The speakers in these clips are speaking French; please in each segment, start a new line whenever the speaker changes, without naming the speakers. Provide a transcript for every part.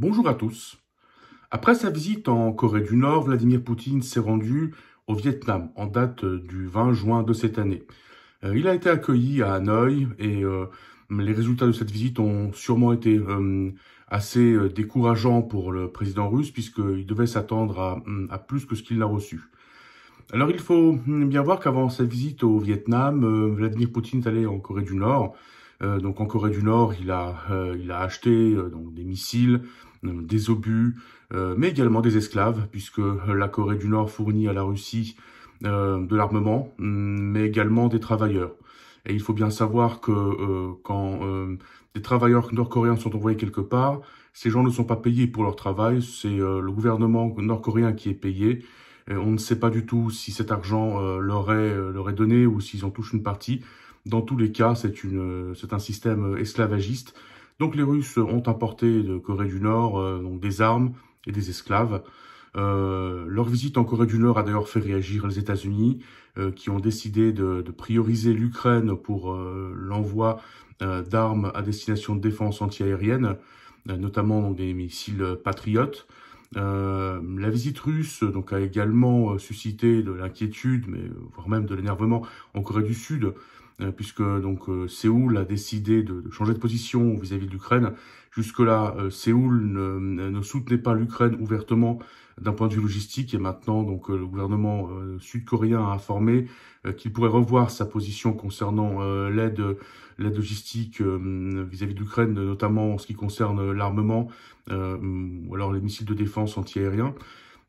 Bonjour à tous. Après sa visite en Corée du Nord, Vladimir Poutine s'est rendu au Vietnam en date du 20 juin de cette année. Il a été accueilli à Hanoï et les résultats de cette visite ont sûrement été assez décourageants pour le président russe puisqu'il devait s'attendre à plus que ce qu'il a reçu. Alors il faut bien voir qu'avant sa visite au Vietnam, Vladimir Poutine est allé en Corée du Nord. Donc en Corée du Nord, il a acheté donc des missiles, des obus, mais également des esclaves, puisque la Corée du Nord fournit à la Russie de l'armement, mais également des travailleurs. Et il faut bien savoir que quand des travailleurs nord-coréens sont envoyés quelque part, ces gens ne sont pas payés pour leur travail, c'est le gouvernement nord-coréen qui est payé. On ne sait pas du tout si cet argent leur est donné ou s'ils en touchent une partie. Dans tous les cas, c'est un système esclavagiste. Donc les Russes ont importé de Corée du Nord donc des armes et des esclaves. Leur visite en Corée du Nord a d'ailleurs fait réagir les États-Unis, qui ont décidé de prioriser l'Ukraine pour l'envoi d'armes à destination de défense antiaérienne, notamment donc, des missiles Patriot. La visite russe donc a également suscité de l'inquiétude, mais voire même de l'énervement en Corée du Sud, puisque donc Séoul a décidé de changer de position vis-à-vis de l'Ukraine. Jusque-là, Séoul ne soutenait pas l'Ukraine ouvertement d'un point de vue logistique, et maintenant donc le gouvernement sud-coréen a informé qu'il pourrait revoir sa position concernant l'aide logistique vis-à-vis de l'Ukraine, notamment en ce qui concerne l'armement ou alors les missiles de défense antiaériens.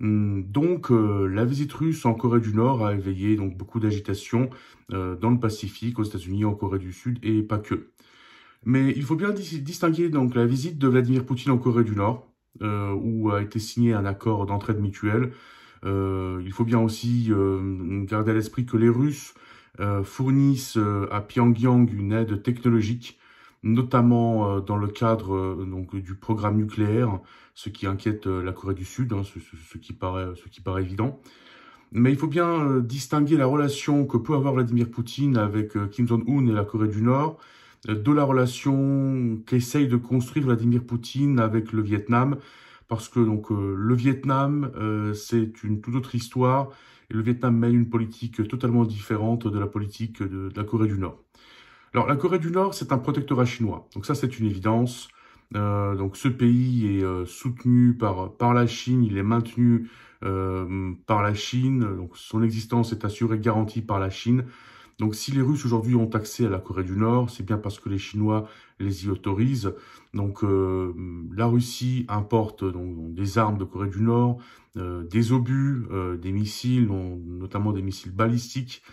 Donc, la visite russe en Corée du Nord a éveillé donc beaucoup d'agitation dans le Pacifique, aux États-Unis, en Corée du Sud et pas que. Mais il faut bien distinguer donc la visite de Vladimir Poutine en Corée du Nord, où a été signé un accord d'entraide mutuelle. Il faut bien aussi garder à l'esprit que les Russes fournissent à Pyongyang une aide technologique, notamment dans le cadre donc du programme nucléaire, ce qui inquiète la Corée du Sud, hein, ce qui paraît évident. Mais il faut bien distinguer la relation que peut avoir Vladimir Poutine avec Kim Jong-un et la Corée du Nord de la relation qu'essaye de construire Vladimir Poutine avec le Vietnam, parce que donc le Vietnam, c'est une toute autre histoire, et le Vietnam mène une politique totalement différente de la politique de la Corée du Nord. Alors, la Corée du Nord, c'est un protectorat chinois. Donc ça, c'est une évidence. Donc ce pays est soutenu par la Chine, il est maintenu par la Chine. Donc son existence est assurée, garantie par la Chine. Donc si les Russes aujourd'hui ont accès à la Corée du Nord, c'est bien parce que les Chinois les y autorisent. Donc la Russie importe donc des armes de Corée du Nord, des obus, des missiles, notamment des missiles balistiques.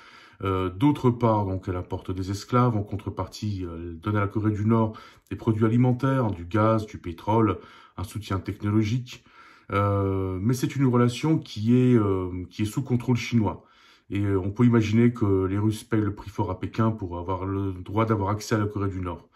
D'autre part, donc, elle apporte des esclaves. En contrepartie, elle donne à la Corée du Nord des produits alimentaires, du gaz, du pétrole, un soutien technologique. Mais c'est une relation qui est sous contrôle chinois. Et on peut imaginer que les Russes payent le prix fort à Pékin pour avoir le droit d'avoir accès à la Corée du Nord.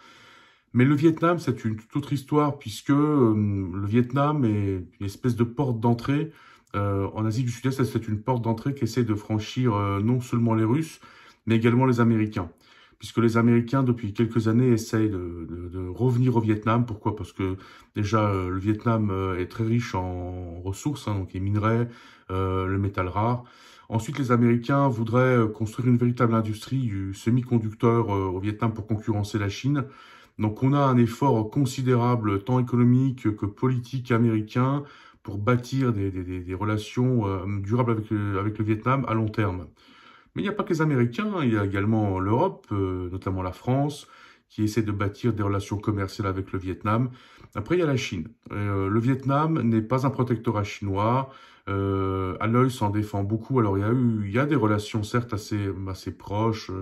Mais le Vietnam, c'est une toute autre histoire, puisque le Vietnam est une espèce de porte d'entrée. En Asie du Sud-Est, c'est une porte d'entrée qu'essaient de franchir non seulement les Russes, mais également les Américains. Puisque les Américains, depuis quelques années, essayent de revenir au Vietnam. Pourquoi? Parce que déjà, le Vietnam est très riche en ressources, hein, donc les minerais, le métal rare. Ensuite, les Américains voudraient construire une véritable industrie du semi-conducteur au Vietnam pour concurrencer la Chine. Donc on a un effort considérable, tant économique que politique américain, pour bâtir des relations durables avec le Vietnam à long terme. Mais il n'y a pas que les Américains, hein, il y a également l'Europe, notamment la France, qui essaie de bâtir des relations commerciales avec le Vietnam. Après, il y a la Chine. Le Vietnam n'est pas un protectorat chinois. Hanoï s'en défend beaucoup. Alors, il y a des relations certes assez proches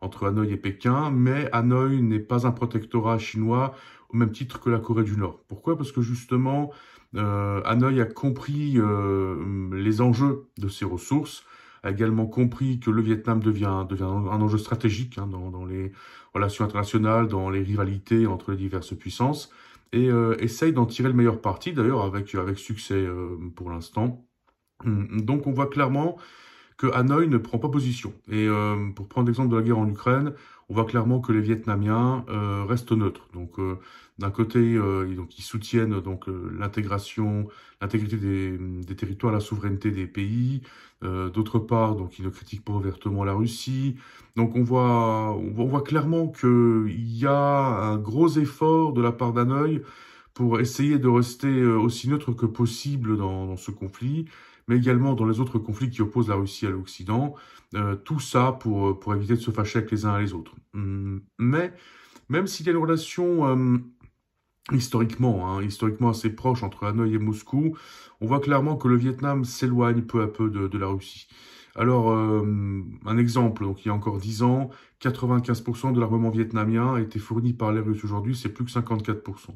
entre Hanoï et Pékin, mais Hanoï n'est pas un protectorat chinois au même titre que la Corée du Nord. Pourquoi? Parce que justement, Hanoï a compris les enjeux de ses ressources, a également compris que le Vietnam devient un enjeu stratégique hein, dans les relations internationales, dans les rivalités entre les diverses puissances, et essaye d'en tirer le meilleur parti, d'ailleurs avec succès pour l'instant. Donc on voit clairement que Hanoï ne prend pas position. Et pour prendre l'exemple de la guerre en Ukraine, on voit clairement que les Vietnamiens restent neutres. Donc d'un côté, donc ils soutiennent donc l'intégration, l'intégrité des territoires, la souveraineté des pays. D'autre part, donc ils ne critiquent pas ouvertement la Russie. Donc on voit clairement qu'il y a un gros effort de la part d'Hanoï pour essayer de rester aussi neutre que possible dans ce conflit, mais également dans les autres conflits qui opposent la Russie à l'Occident. Tout ça pour éviter de se fâcher avec les uns et les autres. Mais même s'il y a une relation historiquement assez proche entre Hanoï et Moscou, on voit clairement que le Vietnam s'éloigne peu à peu de la Russie. Alors, un exemple, donc il y a encore 10 ans, 95% de l'armement vietnamien a été fourni par les Russes. Aujourd'hui, c'est plus que 54%.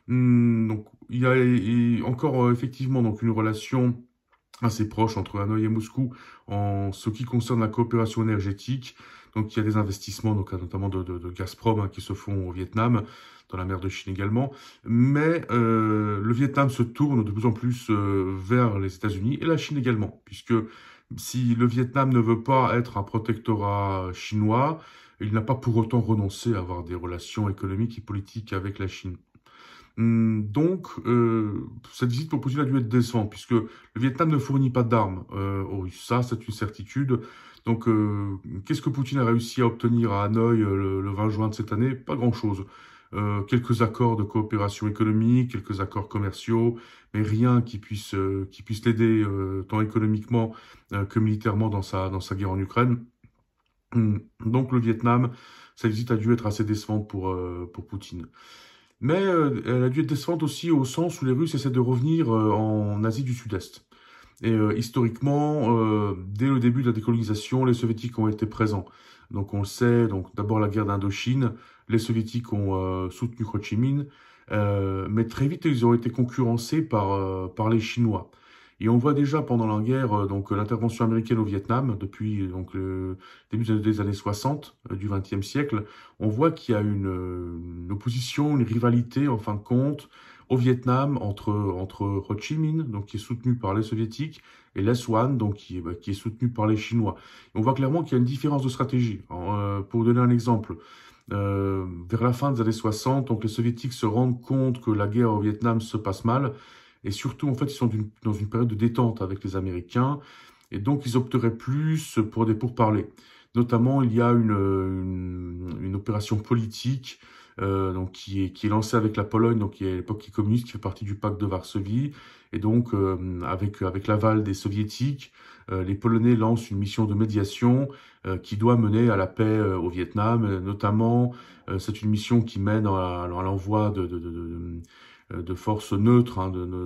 Donc, il y a encore effectivement donc une relation assez proche entre Hanoï et Moscou en ce qui concerne la coopération énergétique. Donc, il y a des investissements, donc, notamment de Gazprom qui se font au Vietnam, dans la mer de Chine également. Mais le Vietnam se tourne de plus en plus vers les États-Unis et la Chine également, puisque si le Vietnam ne veut pas être un protectorat chinois, il n'a pas pour autant renoncé à avoir des relations économiques et politiques avec la Chine. Donc, cette visite pour Poutine a dû être décevante, puisque le Vietnam ne fournit pas d'armes aux Russes. Ça, c'est une certitude. Donc, qu'est-ce que Poutine a réussi à obtenir à Hanoï le 20 juin de cette année? Pas grand-chose. Quelques accords de coopération économique, quelques accords commerciaux, mais rien qui puisse l'aider tant économiquement que militairement dans sa guerre en Ukraine. Donc, le Vietnam, sa visite a dû être assez décevante pour Poutine. Mais elle a dû être décevante aussi au sens où les Russes essaient de revenir en Asie du Sud-Est. Et historiquement, dès le début de la décolonisation, les Soviétiques ont été présents. Donc on le sait, donc d'abord la guerre d'Indochine, les Soviétiques ont soutenu Ho Chi Minh, mais très vite ils ont été concurrencés par les Chinois. Et on voit déjà pendant la guerre donc l'intervention américaine au Vietnam depuis donc le début des années 60 du XXe siècle. On voit qu'il y a une opposition, une rivalité en fin de compte au Vietnam entre Ho Chi Minh, donc qui est soutenu par les Soviétiques, et Les Swan, donc qui est soutenu par les Chinois. Et on voit clairement qu'il y a une différence de stratégie. Pour donner un exemple, vers la fin des années 60, donc les Soviétiques se rendent compte que la guerre au Vietnam se passe mal. Et surtout, en fait, ils sont dans une période de détente avec les Américains. Et donc, ils opteraient plus pour des pourparlers. Notamment, il y a une opération politique donc qui est lancée avec la Pologne, donc qui est à l'époque qui est communiste, qui fait partie du pacte de Varsovie. Et donc, avec l'aval des Soviétiques, les Polonais lancent une mission de médiation qui doit mener à la paix au Vietnam. Notamment, c'est une mission qui mène à l'envoi de forces neutres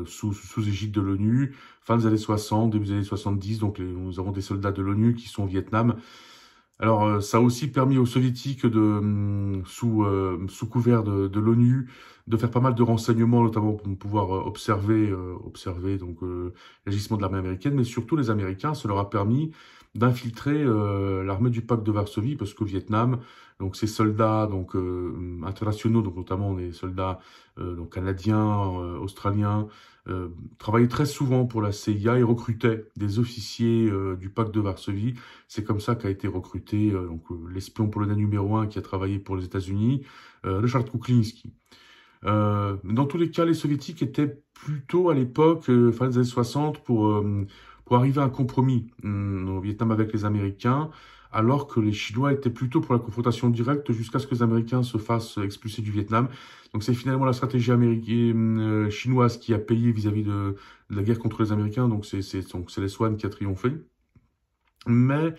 sous égide de l'ONU, fin des années 60, début des années 70, donc nous avons des soldats de l'ONU qui sont au Vietnam. Alors ça a aussi permis aux Soviétiques sous couvert de l'ONU de faire pas mal de renseignements, notamment pour pouvoir observer donc l'agissement de l'armée américaine, mais surtout les Américains, ça leur a permis d'infiltrer l'armée du pacte de Varsovie, parce qu'au Vietnam, donc ces soldats donc internationaux, donc notamment des soldats donc canadiens, australiens, travaillaient très souvent pour la CIA et recrutaient des officiers du pacte de Varsovie. C'est comme ça qu'a été recruté l'espion polonais numéro 1 qui a travaillé pour les États-Unis, Ryszard Kuklinski. Dans tous les cas, les Soviétiques étaient plutôt à l'époque, fin des années 60, pour arriver à un compromis au Vietnam avec les Américains, alors que les Chinois étaient plutôt pour la confrontation directe jusqu'à ce que les Américains se fassent expulser du Vietnam. Donc c'est finalement la stratégie américaine, chinoise qui a payé vis-à-vis de la guerre contre les Américains, donc c'est les Swan qui a triomphé. Mais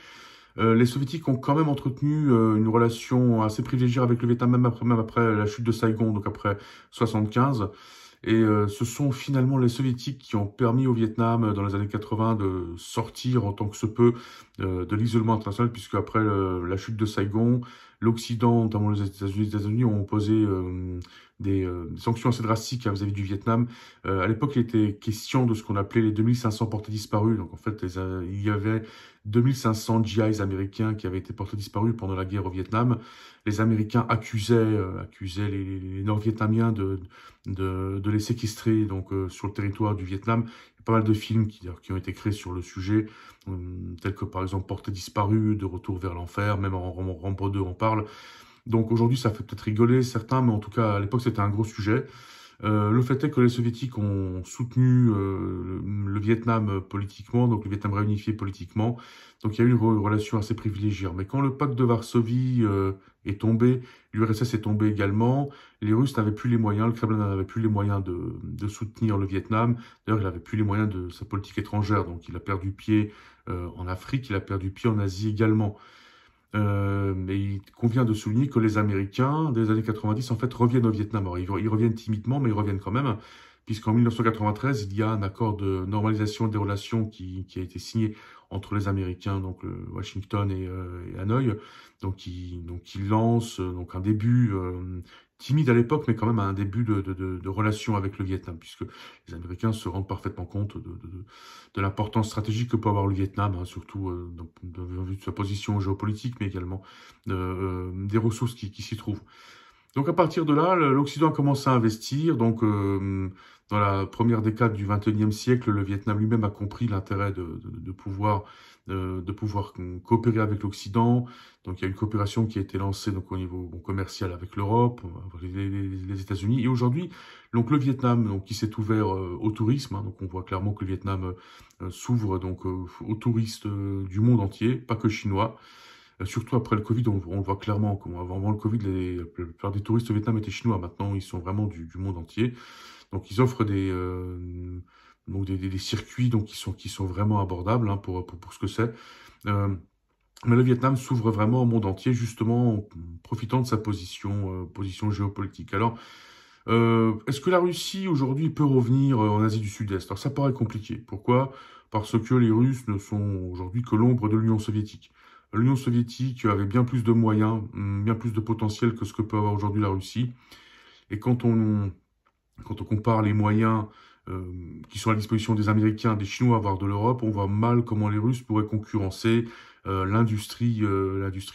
les Soviétiques ont quand même entretenu une relation assez privilégiée avec le Vietnam, même après la chute de Saigon, donc après 75. Et ce sont finalement les Soviétiques qui ont permis au Vietnam, dans les années 80, de sortir en tant que se peut de l'isolement international, puisque après la chute de Saigon, l'Occident, notamment les États-Unis, ont posé des sanctions assez drastiques vis-à-vis du Vietnam. À l'époque, il était question de ce qu'on appelait les 2500 portés disparus. Donc en fait, il y avait 2500 GIs américains qui avaient été portés disparus pendant la guerre au Vietnam. Les Américains accusaient les Nord-Vietnamiens de les séquestrer donc sur le territoire du Vietnam pas mal de films qui ont été créés sur le sujet, tels que par exemple Portée disparue, De retour vers l'enfer, même en Rambo 2 on parle. Donc aujourd'hui, ça fait peut-être rigoler certains, mais en tout cas, à l'époque, c'était un gros sujet. Le fait est que les soviétiques ont soutenu le Vietnam politiquement, donc le Vietnam réunifié politiquement. Donc il y a eu une relation assez privilégiée. Mais quand le pacte de Varsovie est tombé, l'URSS est tombé également, les Russes n'avaient plus les moyens, le Kremlin n'avait plus les moyens de soutenir le Vietnam. D'ailleurs, il n'avait plus les moyens de sa politique étrangère. Donc il a perdu pied en Afrique, il a perdu pied en Asie également. Mais il convient de souligner que les Américains, des années 90, en fait, reviennent au Vietnam. Alors, ils reviennent timidement, mais ils reviennent quand même, puisqu'en 1993, il y a un accord de normalisation des relations qui a été signé entre les Américains, donc Washington et Hanoï. Donc, ils lancent donc un début timide à l'époque, mais quand même un début de relation avec le Vietnam, puisque les Américains se rendent parfaitement compte de l'importance stratégique que peut avoir le Vietnam, hein, surtout de vue de sa position géopolitique, mais également des ressources qui s'y trouvent. Donc à partir de là, l'Occident a commencé à investir. Donc dans la première décade du XXIe siècle, le Vietnam lui-même a compris l'intérêt de pouvoir coopérer avec l'Occident. Donc il y a une coopération qui a été lancée donc au niveau commercial avec l'Europe, avec les États-Unis. Et aujourd'hui, donc le Vietnam, donc qui s'est ouvert au tourisme. Hein, donc on voit clairement que le Vietnam s'ouvre donc aux touristes du monde entier, pas que chinois. Surtout après le Covid, on le voit clairement. Avant le Covid, la plupart des touristes au Vietnam étaient chinois. Maintenant, ils sont vraiment du monde entier. Donc, ils offrent donc des circuits donc, qui sont vraiment abordables hein, pour ce que c'est. Mais le Vietnam s'ouvre vraiment au monde entier, justement en profitant de sa position géopolitique. Alors, est-ce que la Russie, aujourd'hui, peut revenir en Asie du Sud-Est? Alors, ça paraît compliqué. Pourquoi? Parce que les Russes ne sont aujourd'hui que l'ombre de l'Union soviétique. L'Union soviétique avait bien plus de moyens, bien plus de potentiel que ce que peut avoir aujourd'hui la Russie. Et quand on compare les moyens qui sont à la disposition des Américains, des Chinois, voire de l'Europe, on voit mal comment les Russes pourraient concurrencer l'industrie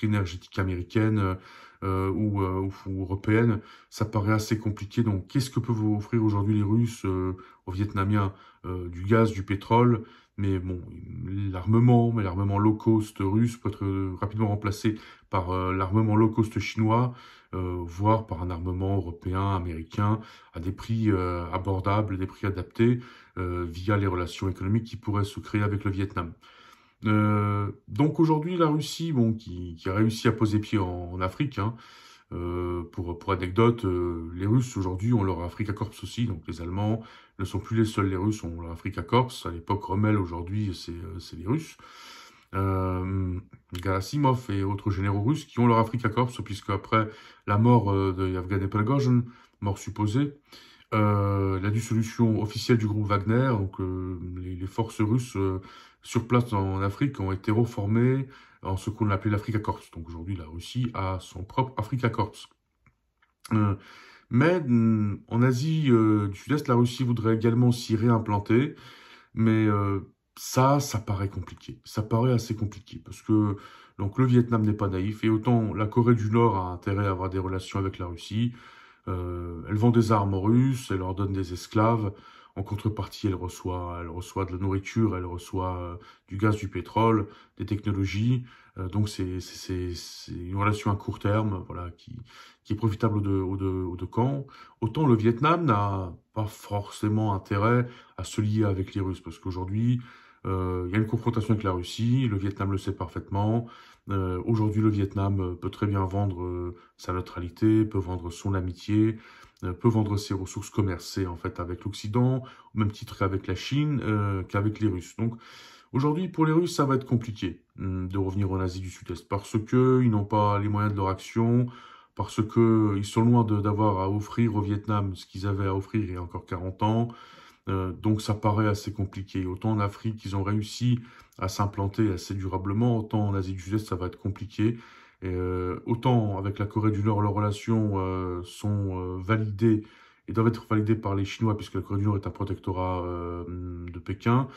énergétique américaine ou européenne. Ça paraît assez compliqué. Donc, qu'est-ce que peuvent offrir aujourd'hui les Russes aux Vietnamiens? Du gaz, du pétrole. Mais bon, l'armement low cost russe peut être rapidement remplacé par l'armement low cost chinois, voire par un armement européen, américain, à des prix abordables, des prix adaptés, via les relations économiques qui pourraient se créer avec le Vietnam. Donc aujourd'hui, la Russie, bon, qui a réussi à poser pied en Afrique, hein, pour anecdote, les Russes aujourd'hui ont leur Afrika Korps aussi, donc les Allemands ne sont plus les seuls, les Russes ont leur Afrika Korps, à l'époque Rommel, aujourd'hui c'est les Russes. Gerasimov et autres généraux russes qui ont leur Afrika Korps, puisque après la mort de Yevgeny Prigozhin, mort supposée, la dissolution officielle du groupe Wagner, donc les forces russes sur place en Afrique ont été reformées en ce qu'on appelait l'Africa Corps. Donc aujourd'hui, la Russie a son propre Africa Corps. Mais en Asie du Sud-Est, la Russie voudrait également s'y réimplanter, mais ça paraît compliqué. Ça paraît assez compliqué, parce que donc le Vietnam n'est pas naïf, et autant la Corée du Nord a intérêt à avoir des relations avec la Russie. Elle vend des armes aux Russes, elle leur donne des esclaves. En contrepartie, elle reçoit de la nourriture, elle reçoit du gaz, du pétrole, des technologies. Donc c'est une relation à court terme, voilà, qui est profitable aux deux camps. Autant le Vietnam n'a pas forcément intérêt à se lier avec les Russes, parce qu'aujourd'hui, il y a une confrontation avec la Russie, le Vietnam le sait parfaitement. Aujourd'hui, le Vietnam peut très bien vendre sa neutralité, peut vendre son amitié, peut vendre ses ressources commercées en fait avec l'Occident, au même titre qu'avec la Chine, qu'avec les Russes. Donc aujourd'hui, pour les Russes, ça va être compliqué de revenir en Asie du Sud-Est, parce que ils n'ont pas les moyens de leur action, parce que ils sont loin d'avoir à offrir au Vietnam ce qu'ils avaient à offrir il y a encore 40 ans. Donc ça paraît assez compliqué. Autant en Afrique, ils ont réussi à s'implanter assez durablement, autant en Asie du Sud-Est, ça va être compliqué. Et, autant avec la Corée du Nord, leurs relations sont validées et doivent être validées par les Chinois, puisque la Corée du Nord est un protectorat de Pékin.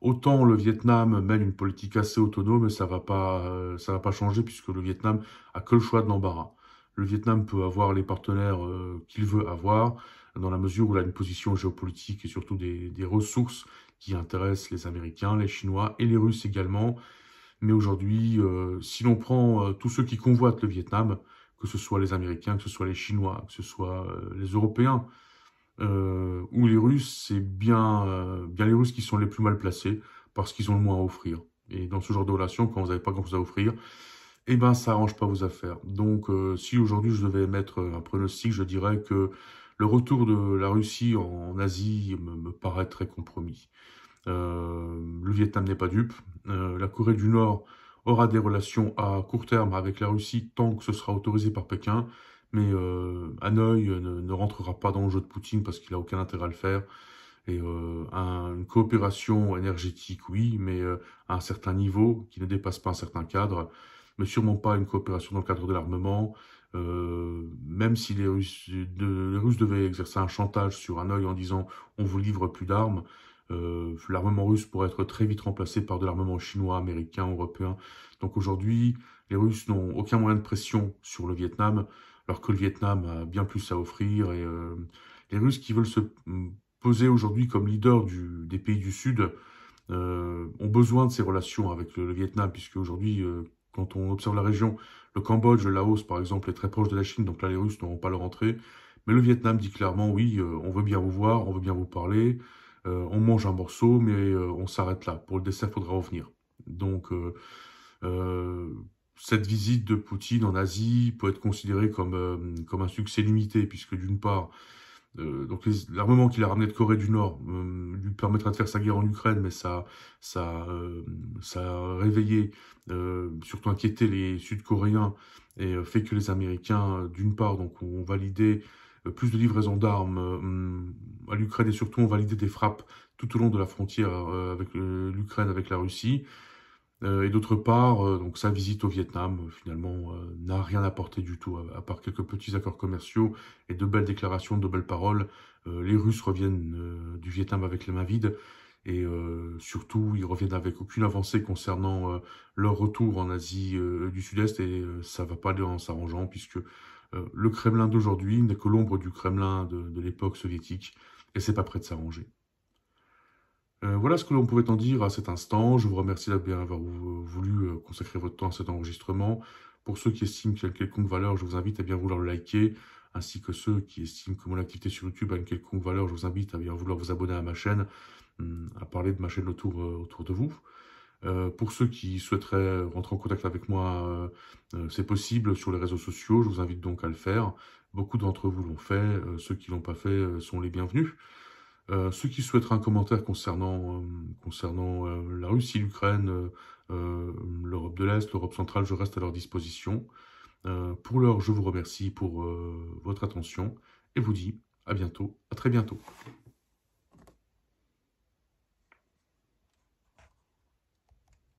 Autant le Vietnam mène une politique assez autonome, et ça va pas changer, puisque le Vietnam a que le choix de l'embarras. Le Vietnam peut avoir les partenaires qu'il veut avoir. dans la mesure où elle a une position géopolitique et surtout des ressources qui intéressent les Américains, les Chinois et les Russes également. Mais aujourd'hui, si l'on prend tous ceux qui convoitent le Vietnam, que ce soit les Américains, que ce soit les Chinois, que ce soit les Européens ou les Russes, c'est bien les Russes qui sont les plus mal placés parce qu'ils ont le moins à offrir. Et dans ce genre de relation, quand vous n'avez pas grand-chose à offrir, eh ben, ça arrange pas vos affaires. Donc, si aujourd'hui je devais mettre un pronostic, je dirais que le retour de la Russie en Asie me paraît très compromis. Le Vietnam n'est pas dupe. La Corée du Nord aura des relations à court terme avec la Russie tant que ce sera autorisé par Pékin. Mais Hanoï ne rentrera pas dans le jeu de Poutine parce qu'il n'a aucun intérêt à le faire. Et une coopération énergétique, oui, mais à un certain niveau qui ne dépasse pas un certain cadre, mais sûrement pas une coopération dans le cadre de l'armement. Même si les Russes devaient exercer un chantage sur Hanoï en disant on vous livre plus d'armes, l'armement russe pourrait être très vite remplacé par de l'armement chinois, américain, européen. Donc aujourd'hui, les Russes n'ont aucun moyen de pression sur le Vietnam, alors que le Vietnam a bien plus à offrir. Et les Russes qui veulent se poser aujourd'hui comme leader des pays du Sud ont besoin de ces relations avec le Vietnam, puisque aujourd'hui, quand on observe la région, le Cambodge, le Laos, par exemple, est très proche de la Chine, donc là, les Russes n'auront pas leur entrée. Mais le Vietnam dit clairement, oui, on veut bien vous voir, on veut bien vous parler, on mange un morceau, mais on s'arrête là. Pour le dessert, il faudra revenir. Donc, euh, cette visite de Poutine en Asie peut être considérée comme un succès limité, puisque d'une part, donc l'armement qu'il a ramené de Corée du Nord lui permettra de faire sa guerre en Ukraine, mais ça a réveillé, surtout inquiété les Sud-Coréens et fait que les Américains, d'une part, donc ont validé plus de livraisons d'armes à l'Ukraine et surtout ont validé des frappes tout au long de la frontière avec l'Ukraine, avec la Russie. Et d'autre part, donc sa visite au Vietnam, finalement, n'a rien apporté du tout, à part quelques petits accords commerciaux et de belles déclarations, de belles paroles. Les Russes reviennent du Vietnam avec les mains vides et surtout, ils reviennent avec aucune avancée concernant leur retour en Asie du Sud-Est et ça va pas aller en s'arrangeant puisque le Kremlin d'aujourd'hui n'est que l'ombre du Kremlin de l'époque soviétique et c'est pas prêt de s'arranger. Voilà ce que l'on pouvait en dire à cet instant. Je vous remercie d'avoir voulu consacrer votre temps à cet enregistrement. Pour ceux qui estiment qu'il y a une quelconque valeur, je vous invite à bien vouloir le liker, ainsi que ceux qui estiment que mon activité sur YouTube a une quelconque valeur, je vous invite à bien vouloir vous abonner à ma chaîne, à parler de ma chaîne autour de vous. Pour ceux qui souhaiteraient rentrer en contact avec moi, c'est possible sur les réseaux sociaux, je vous invite donc à le faire. Beaucoup d'entre vous l'ont fait, ceux qui ne l'ont pas fait sont les bienvenus. Ceux qui souhaiteraient un commentaire concernant la Russie, l'Ukraine, l'Europe de l'Est, l'Europe centrale, je reste à leur disposition. Pour l'heure, je vous remercie pour votre attention et vous dis à bientôt, à très bientôt.